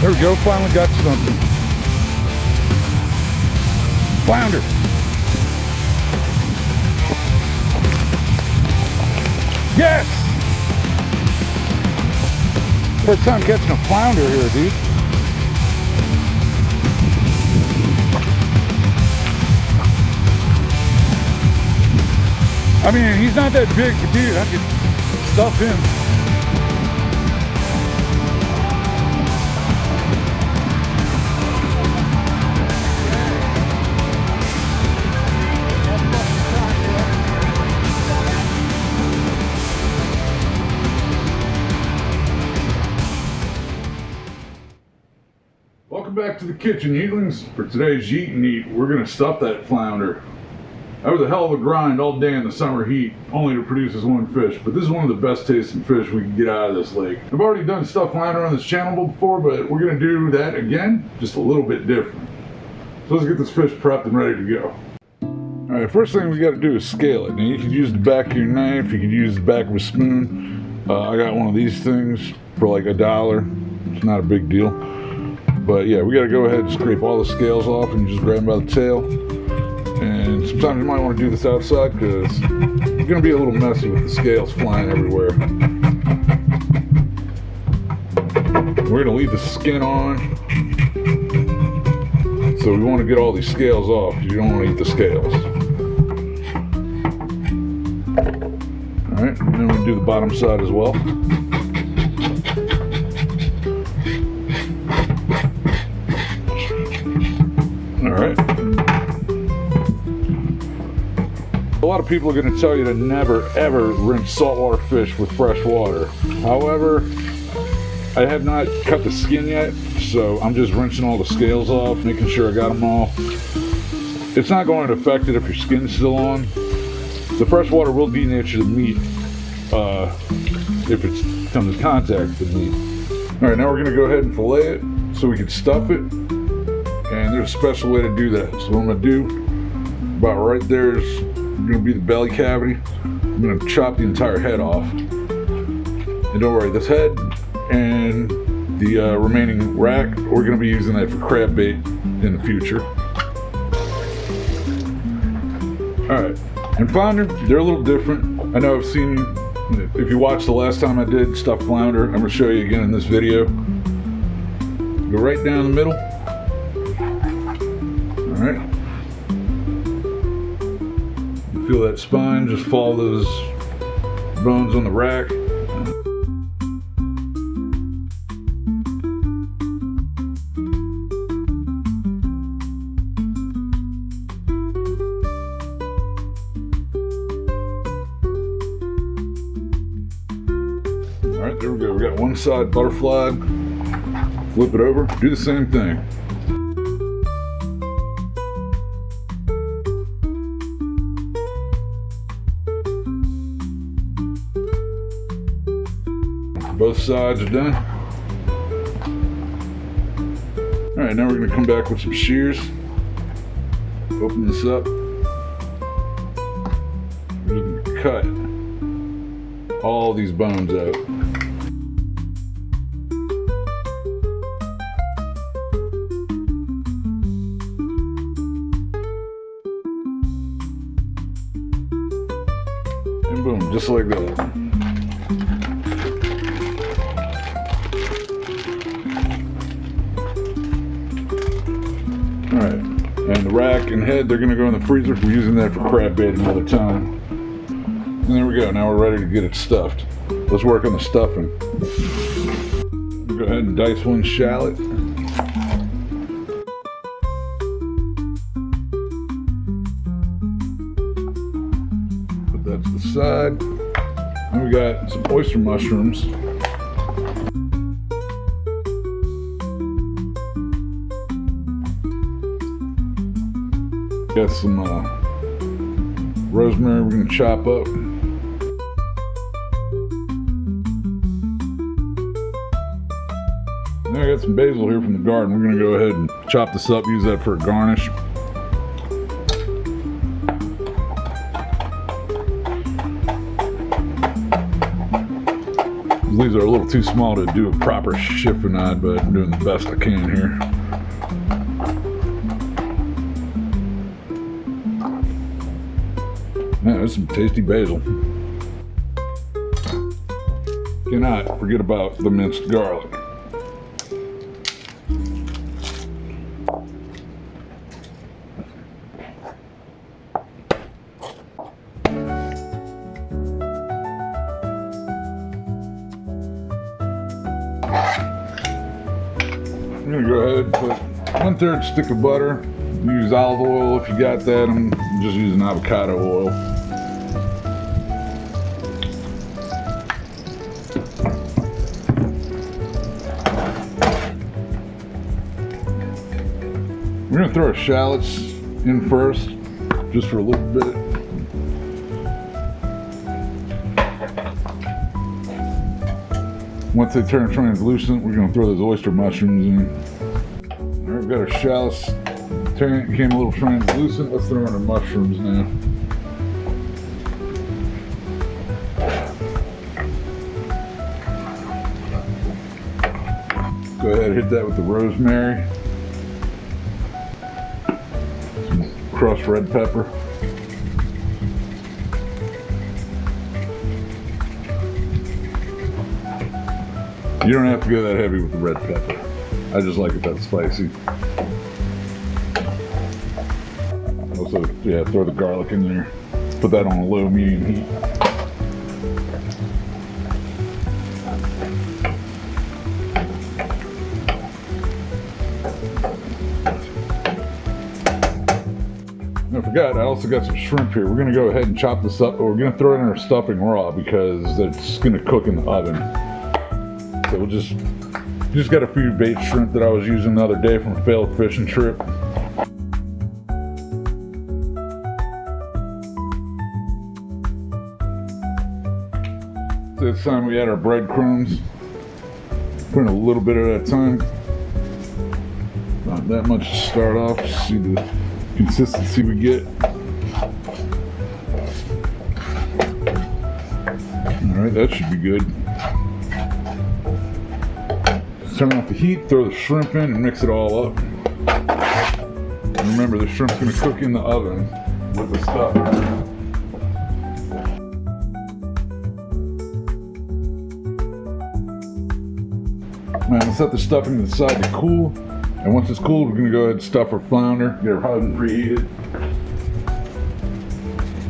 There we go, finally got something. Flounder. Yes! First time catching a flounder here, dude. I mean, he's not that big, but dude, I could stuff him. Welcome back to the kitchen, Yeetlings. For today's Yeet and Eat, we're going to stuff that flounder. That was a hell of a grind all day in the summer heat, only to produce this one fish. But this is one of the best tasting fish we can get out of this lake. I've already done stuffed flounder on this channel before, but we're going to do that again, just a little bit different. So let's get this fish prepped and ready to go. Alright, first thing we got to do is scale it. Now you could use the back of your knife, you could use the back of a spoon. I got one of these things for like $1. It's not a big deal. But yeah, we got to go ahead and scrape all the scales off and just grab them by the tail. And sometimes you might want to do this outside because you're going to be a little messy with the scales flying everywhere. We're going to leave the skin on. So we want to get all these scales off because you don't want to eat the scales. Alright, and then we do the bottom side as well. Alright. A lot of people are going to tell you to never ever rinse saltwater fish with fresh water. However, I have not cut the skin yet, so I'm just rinsing all the scales off, making sure I got them all. It's not going to affect it if your skin's still on. The fresh water will denature the meat if it comes in contact with the meat. Alright, now we're going to go ahead and fillet it so we can stuff it. And there's a special way to do that. So what I'm going to do, about right there is going to be the belly cavity. I'm going to chop the entire head off. And don't worry, this head and the remaining rack, we're going to be using that for crab bait in the future. Alright, and flounder, they're a little different. I know I've seen, if you watched the last time I did stuffed flounder, I'm going to show you again in this video. Go right down the middle. Alright. Feel that spine, just follow those bones on the rack. Alright, there we go. We got one side butterflied. Flip it over, do the same thing. Both sides are done. Alright, now we're going to come back with some shears. Open this up. We're just going to cut all these bones out. And boom, just like that. Alright, and the rack and head, they're going to go in the freezer. We're using that for crab bait another time. And there we go, now we're ready to get it stuffed. Let's work on the stuffing. Go ahead and dice one shallot. Put that to the side. And we got some oyster mushrooms. Got some rosemary we're going to chop up. And I got some basil here from the garden. We're going to go ahead and chop this up, use that for a garnish. These are a little too small to do a proper chiffonade, but I'm doing the best I can here. Yeah, that's some tasty basil. Cannot forget about the minced garlic. I'm gonna go ahead and put 1/3 stick of butter. Use olive oil if you got that. I'm just using avocado oil. We're gonna throw our shallots in first, just for a little bit. Once they turn translucent, we're gonna throw those oyster mushrooms in. All right, we've got our shallots became a little translucent. Let's throw in our mushrooms now. Go ahead and hit that with the rosemary. Some crushed red pepper. You don't have to go that heavy with the red pepper. I just like it that spicy. Also, yeah, throw the garlic in there. Put that on a low medium heat. I forgot, I also got some shrimp here. We're gonna go ahead and chop this up, but we're gonna throw it in our stuffing raw because it's gonna cook in the oven. So we'll just got a few bait shrimp that I was using the other day from a failed fishing trip. So this time we add our breadcrumbs. Putting a little bit at a time. Not that much to start off, just see the consistency we get. Alright, that should be good. Turn off the heat, throw the shrimp in, and mix it all up. And remember, the shrimp's going to cook in the oven with the stuff. Now, we'll set the stuffing to the side to cool. And once it's cooled, we're going to go ahead and stuff our flounder, get our oven preheated.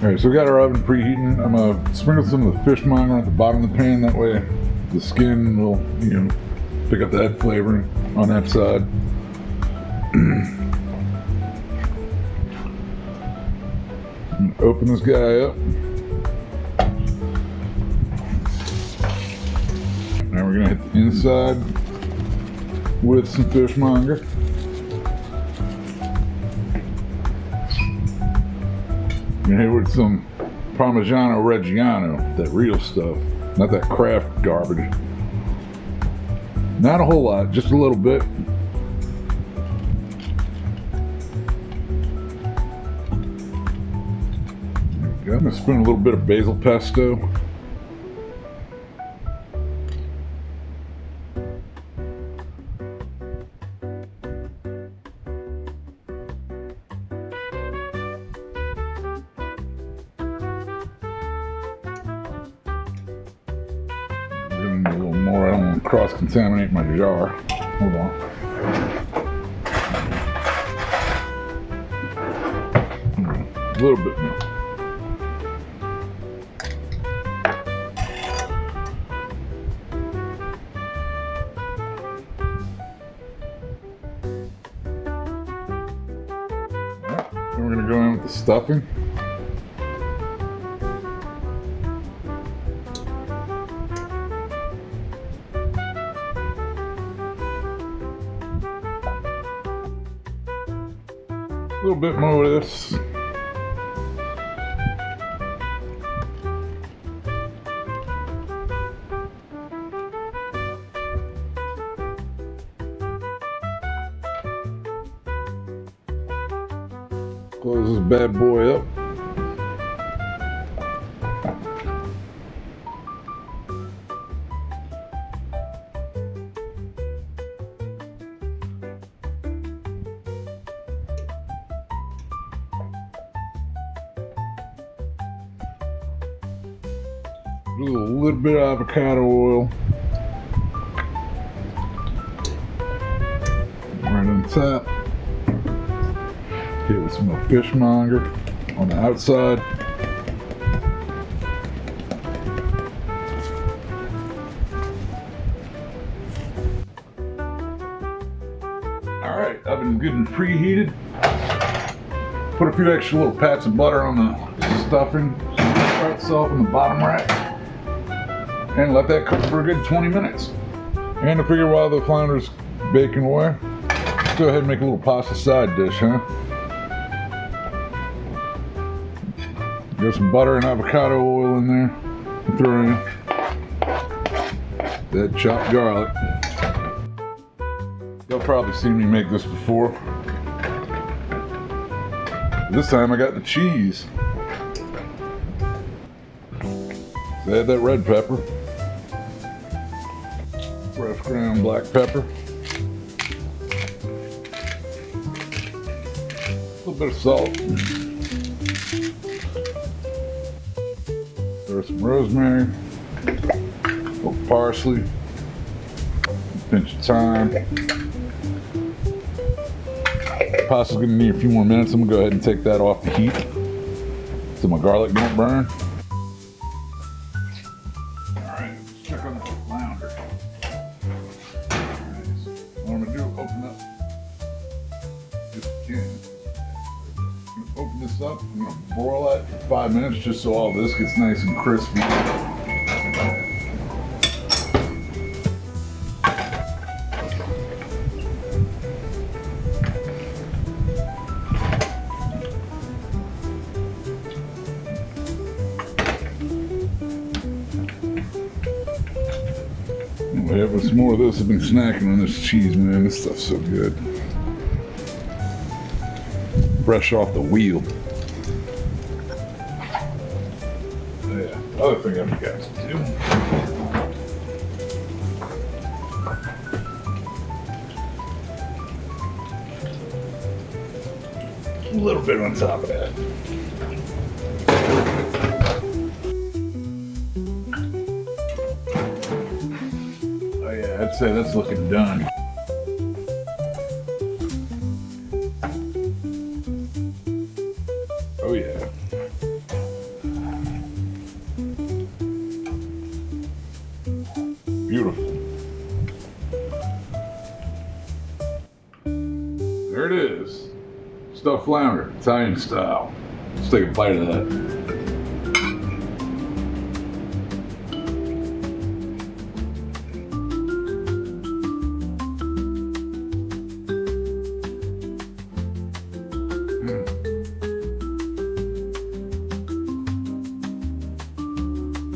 Alright, so we got our oven preheating. I'm going to sprinkle some of the fishmonger at the bottom of the pan. That way the skin will, pick up that flavoring on that side. Open this guy up. Now we're gonna hit the inside with some fishmonger. We're gonna hit it with some Parmigiano Reggiano, that real stuff, not that Kraft garbage. Not a whole lot, just a little bit. Okay, I'm gonna spoon a little bit of basil pesto. A little more. I don't want to cross-contaminate my jar. Hold on. A little bit more. Alright, then we're going to go in with the stuffing. A little bit more of this. Close this bad boy up. a little bit of avocado oil. Right on top. Hit with some fishmonger on the outside. Alright, oven good and preheated. Put a few extra little pats of butter on the stuffing. Spread itself in the bottom rack. And let that cook for a good 20 minutes. And to figure while the flounder's baking away, let's go ahead and make a little pasta side dish, huh? Got some butter and avocado oil in there. Throw in that chopped garlic. You'll probably seen me make this before. This time I got the cheese. So add that red pepper. Fresh ground black pepper. A little bit of salt. Throw some rosemary. A little parsley. A pinch of thyme. Pasta's gonna need a few more minutes. I'm gonna go ahead and take that off the heat so my garlic don't burn. Alright, let's check on the flounder. Alright, so what I'm gonna do is open up this can. I'm gonna open this up, I'm gonna broil that for 5 minutes just so all this gets nice and crispy. We'll have some more of this. I've been snacking on this cheese, man. This stuff's so good. Fresh off the wheel. Oh, yeah, other thing I forgot to do. A little bit on top of that. I'd say that's looking done. Oh yeah. Beautiful. There it is. Stuffed flounder, Italian style. Let's take a bite of that.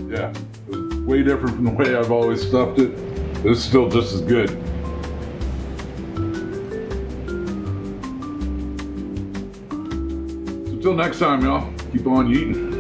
Yeah, it was way different from the way I've always stuffed it. But it's still just as good. So until next time, y'all, keep on eating.